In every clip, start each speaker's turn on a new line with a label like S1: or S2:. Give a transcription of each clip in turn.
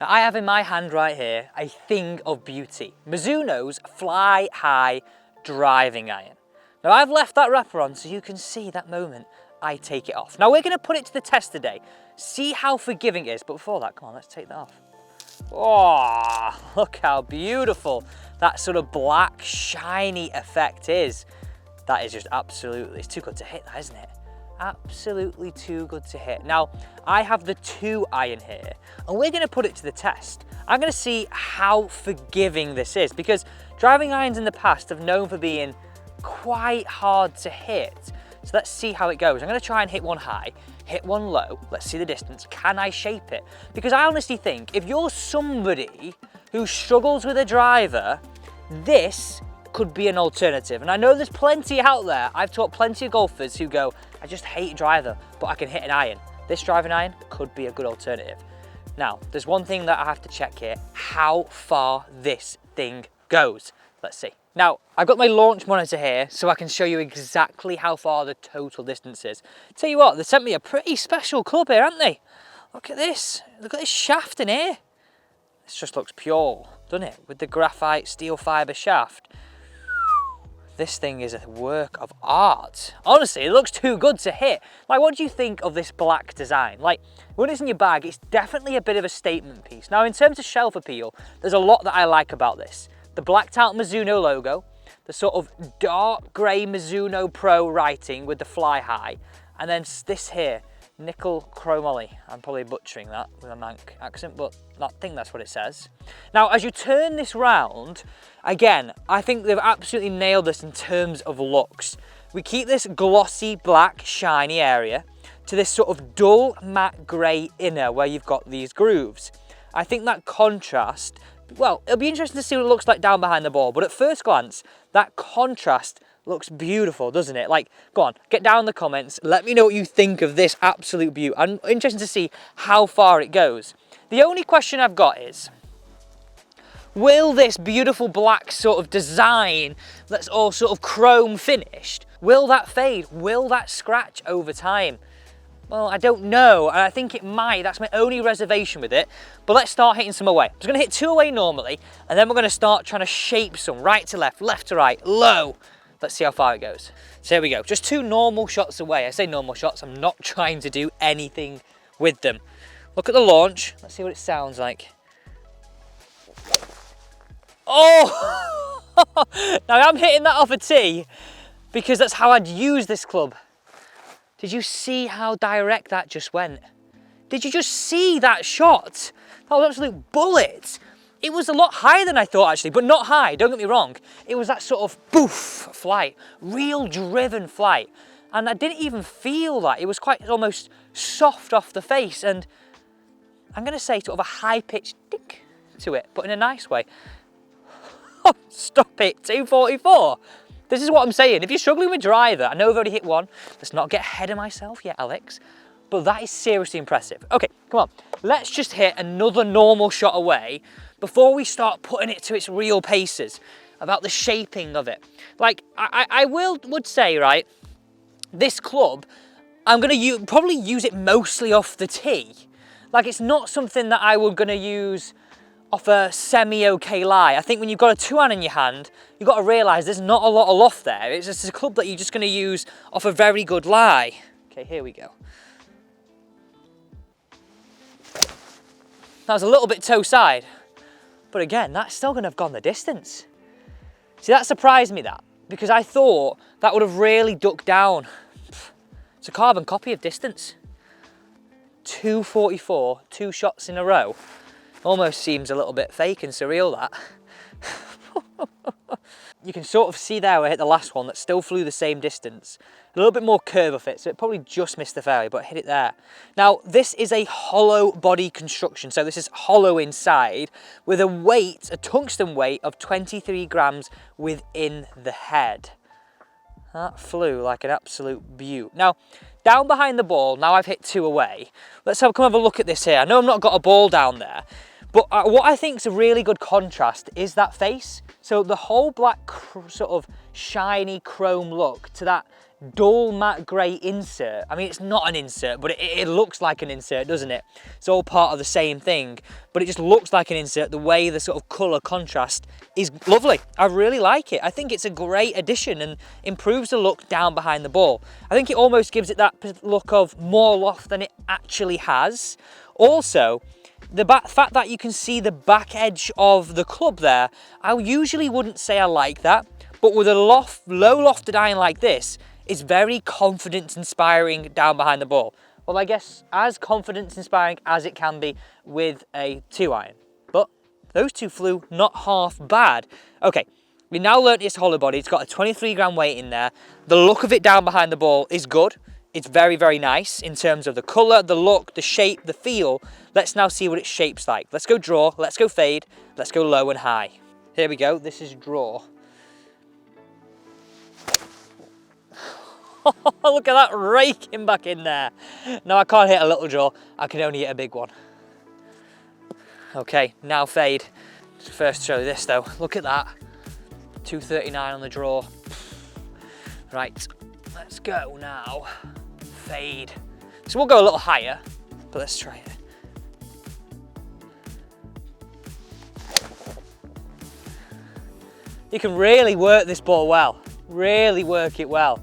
S1: Now I have in my hand right here a thing of beauty. Mizuno's Fli-Hi driving iron. Now I've left that wrapper on so you can see that moment I take it off. Now we're going to put it to the test today, see how forgiving it is, but before that, come on, let's take that off. Oh, look how beautiful that sort of black shiny effect is. That is just absolutely, it's too good to hit that, isn't it? Absolutely too good to hit. Now, I have the 2 iron here, and we're going to put it to the test. I'm going to see how forgiving this is, because driving irons in the past have known for being quite hard to hit. So let's see how it goes. I'm going to try and hit one high, hit one low. Let's see the distance. Can I shape it? Because I honestly think if you're somebody who struggles with a driver, this could be an alternative. And I know there's plenty out there. I've taught plenty of golfers who go, I just hate a driver, but I can hit an iron. This driving iron could be a good alternative. Now, there's one thing that I have to check here, how far this thing goes. Let's see. Now, I've got my launch monitor here so I can show you exactly how far the total distance is. Tell you what, they sent me a pretty special club here, haven't they? Look at this. Look at this shaft in here. This just looks pure, doesn't it? With the graphite steel fibre shaft. This thing is a work of art. Honestly, it looks too good to hit. Like, what do you think of this black design? Like, when it's in your bag, it's definitely a bit of a statement piece. Now, in terms of shelf appeal, there's a lot that I like about this. The blacked out Mizuno logo, the sort of dark grey Mizuno Pro writing with the Fli-Hi, and then this here, nickel chromoly. I'm probably butchering that with a Manc accent, but I think that's what it says. Now, as you turn this round, again, I think they've absolutely nailed this in terms of looks. We keep this glossy black shiny area to this sort of dull matte grey inner where you've got these grooves. I think that contrast, well, it'll be interesting to see what it looks like down behind the ball, but at first glance, that contrast looks beautiful, doesn't it? Like, go on, get down in the comments, let me know what you think of this absolute beauty. I'm interested to see how far it goes. The only question I've got is, will this beautiful black sort of design that's all sort of chrome finished, will that fade? Will that scratch over time? Well, I don't know, and I think it might. That's my only reservation with it. But let's start hitting some away. I'm just going to hit 2 away normally, and then we're going to start trying to shape some right to left to right, low. Let's see how far it goes. So here we go, just 2 normal shots away. I say normal shots, I'm not trying to do anything with them. Look at the launch. Let's see what it sounds like. Oh! Now I'm hitting that off a tee because that's how I'd use this club. Did you see how direct that just went? Did you just see that shot? That was an absolute bullet. It was a lot higher than I thought actually, but not high, don't get me wrong. It was that sort of boof flight, real driven flight. And I didn't even feel that. It was quite almost soft off the face, and I'm gonna say sort of a high pitched dink to it, but in a nice way. Oh, stop it, 244. This is what I'm saying. If you're struggling with driver, I know I've already hit one. Let's not get ahead of myself yet, Alex. But that is seriously impressive. Okay, come on. Let's just hit another normal shot away before we start putting it to its real paces about the shaping of it. Like, I would say, right, this club, I'm gonna probably use it mostly off the tee. Like, it's not something that I was gonna use off a semi-okay lie. I think when you've got a 2-iron in your hand, you've got to realise there's not a lot of loft there. It's just a club that you're just going to use off a very good lie. Okay, here we go. That was a little bit toe side, but again, that's still going to have gone the distance. See, that surprised me, that, because I thought that would have really ducked down. It's a carbon copy of distance. 244, 2 shots in a row. Almost seems a little bit fake and surreal, that. You can sort of see there where I hit the last one that still flew the same distance. A little bit more curve of it, so it probably just missed the fairway, but hit it there. Now, this is a hollow body construction, so this is hollow inside with a weight, a tungsten weight of 23 grams within the head. That flew like an absolute beaut. Now, down behind the ball, now I've hit 2 away. Let's come have a look at this here. I know I've not got a ball down there, but what I think is a really good contrast is that face. So the whole black sort of shiny chrome look to that dull matte grey insert. I mean, it's not an insert, but it looks like an insert, doesn't it? It's all part of the same thing, but it just looks like an insert. The way the sort of colour contrast is lovely. I really like it. I think it's a great addition and improves the look down behind the ball. I think it almost gives it that look of more loft than it actually has. Also, the fact that you can see the back edge of the club there, I usually wouldn't say I like that, but with a low lofted iron like this, it's very confidence inspiring down behind the ball. Well, I guess as confidence inspiring as it can be with a 2 iron. But those two flew not half bad. Okay, we now learnt it's hollow body. It's got a 23 gram weight in there. The look of it down behind the ball is good. It's very, very nice in terms of the colour, the look, the shape, the feel. Let's now see what its shape's like. Let's go draw, let's go fade, let's go low and high. Here we go, this is draw. Look at that raking back in there. No, I can't hit a little draw. I can only hit a big one. Okay, now fade. First show this though. Look at that. 239 on the draw. Right, let's go now. Fade. So we'll go a little higher, but let's try it. You can really work this ball well. Really work it well.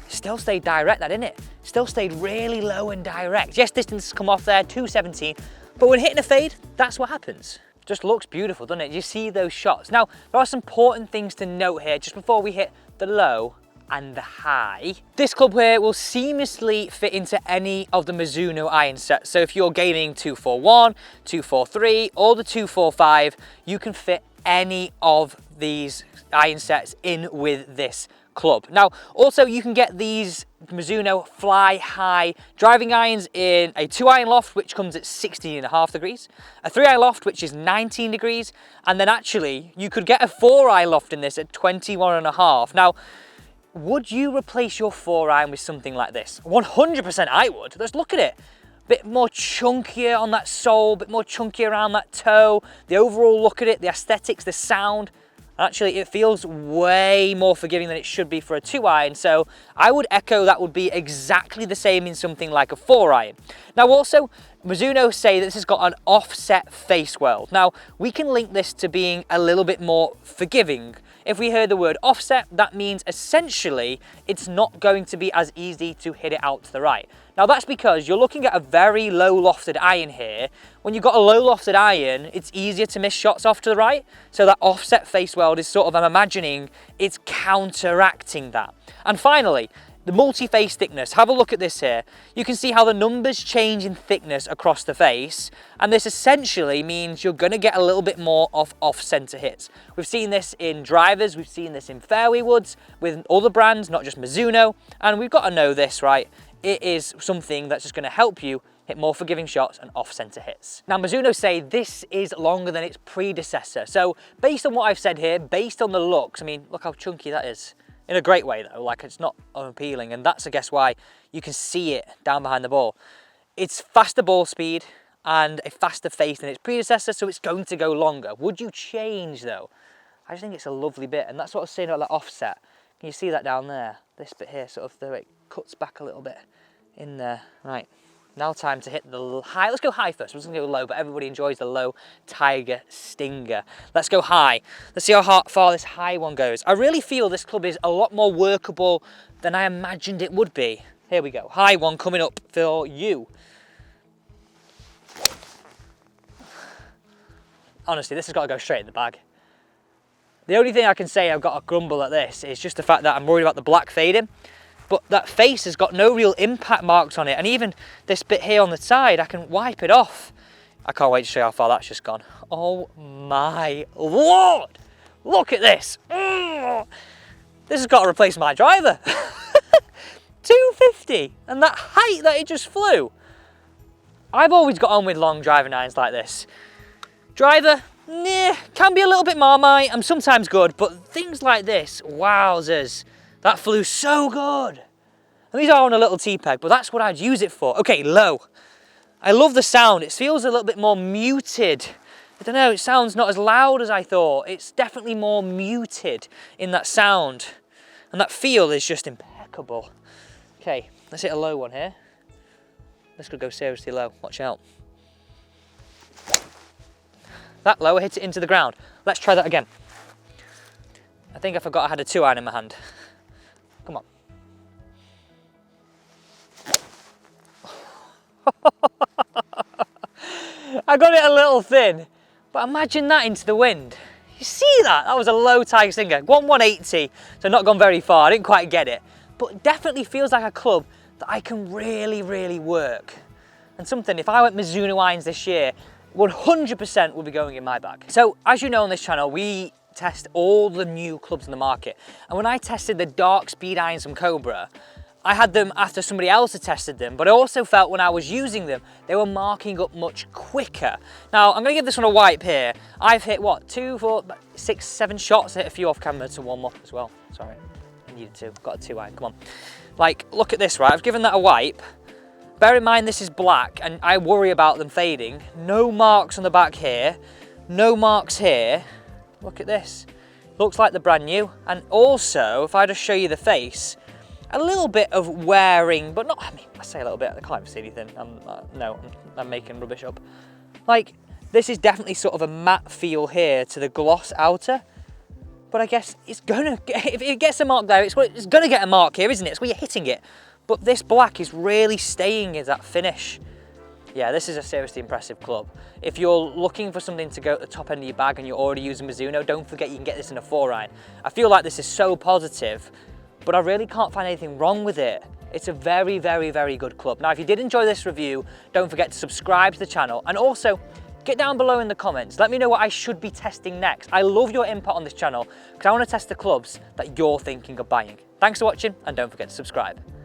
S1: Still stayed direct, that, didn't it? Still stayed really low and direct. Yes, distance has come off there, 217, but when hitting a fade, that's what happens. Just looks beautiful, doesn't it? You see those shots. Now, there are some important things to note here just before we hit the low and the high. This club here will seamlessly fit into any of the Mizuno iron sets. So if you're gaming 241, 243, or the 245, you can fit any of these iron sets in with this club. Now, also you can get these Mizuno Fli-Hi driving irons in a 2 iron loft, which comes at 16.5 degrees, a 3 iron loft, which is 19 degrees, and then actually you could get a 4 iron loft in this at 21.5. Now, would you replace your 4 iron with something like this? 100% I would. Let's look at it. Bit more chunkier on that sole, bit more chunky around that toe, the overall look at it, the aesthetics, the sound. Actually, it feels way more forgiving than it should be for a 2 iron, so I would echo that would be exactly the same in something like a 4 iron. Now also, Mizuno say that this has got an offset face weld. Now, we can link this to being a little bit more forgiving. If we heard the word offset, that means essentially it's not going to be as easy to hit it out to the right. Now that's because you're looking at a very low lofted iron here. When you've got a low lofted iron, it's easier to miss shots off to the right. So that offset face weld is sort of, I'm imagining, it's counteracting that. And finally, the multi-face thickness. Have a look at this here. You can see how the numbers change in thickness across the face, and this essentially means you're going to get a little bit more of off-center hits. We've seen this in drivers, we've seen this in fairway woods, with other brands, not just Mizuno, and we've got to know this, right? It is something that's just going to help you hit more forgiving shots and off-center hits. Now, Mizuno say this is longer than its predecessor, so based on what I've said here, based on the looks, I mean, look how chunky that is. In a great way though, like it's not unappealing, and that's I guess why you can see it down behind the ball. It's faster ball speed and a faster face than its predecessor, so it's going to go longer. Would you change though? I just think it's a lovely bit, and that's what I was saying about that offset. Can you see that down there? This bit here, sort of, though it cuts back a little bit in there. Right, now time to hit the high. Let's go high first. We're just gonna go low, but everybody enjoys the low Tiger Stinger. Let's go high. Let's see how far this high one goes. I really feel this club is a lot more workable than I imagined it would be. Here we go. High one coming up for you. Honestly, this has got to go straight in the bag. The only thing I can say I've got a grumble at this is just the fact that I'm worried about the black fading. But that face has got no real impact marks on it, and even this bit here on the side, I can wipe it off. I can't wait to show you how far that's just gone. Oh my Lord! Look at this! This has got to replace my driver. 250, and that height that it just flew. I've always got on with long driving irons like this. Driver, nah, can be a little bit Marmite. I'm sometimes good, but things like this, wowzers. That flew so good. And these are on a little T-peg, but that's what I'd use it for. Okay, low. I love the sound. It feels a little bit more muted. I don't know, it sounds not as loud as I thought. It's definitely more muted in that sound. And that feel is just impeccable. impeccable. Okay, let's hit a low one here. This could go seriously low, watch out. That low, I hit it into the ground. Let's try that again. I think I forgot I had a 2-iron in my hand. Come on. I got it a little thin, but imagine that into the wind. You see that? That was a low Tiger Stinger. 180, so not gone very far. I didn't quite get it, but definitely feels like a club that I can really, really work. And something, if I went Mizuno irons this year, 100% will be going in my bag. So as you know on this channel, we test all the new clubs in the market. And when I tested the dark speed irons from Cobra, I had them after somebody else had tested them, but I also felt when I was using them, they were marking up much quicker. Now, I'm gonna give this one a wipe here. I've hit what, 2, 4, 6, 7 shots. I hit a few off camera to warm up as well. Sorry, I needed to, got a 2-iron, come on. Like, look at this, right? I've given that a wipe. Bear in mind this is black and I worry about them fading. No marks on the back here, no marks here. Look at this, looks like they're brand new. And also, if I just show you the face, a little bit of wearing, but not, I mean, I say a little bit, I can't even see anything. I'm making rubbish up. Like, this is definitely sort of a matte feel here to the gloss outer, but I guess it's gonna, if it gets a mark there, it's gonna get a mark here, isn't it? It's where you're hitting it. But this black is really staying as that finish. Yeah, this is a seriously impressive club. If you're looking for something to go at the top end of your bag and you're already using Mizuno, don't forget you can get this in a 4-iron. I feel like this is so positive, but I really can't find anything wrong with it. It's a very, very, very good club. Now, if you did enjoy this review, don't forget to subscribe to the channel and also get down below in the comments. Let me know what I should be testing next. I love your input on this channel because I want to test the clubs that you're thinking of buying. Thanks for watching and don't forget to subscribe.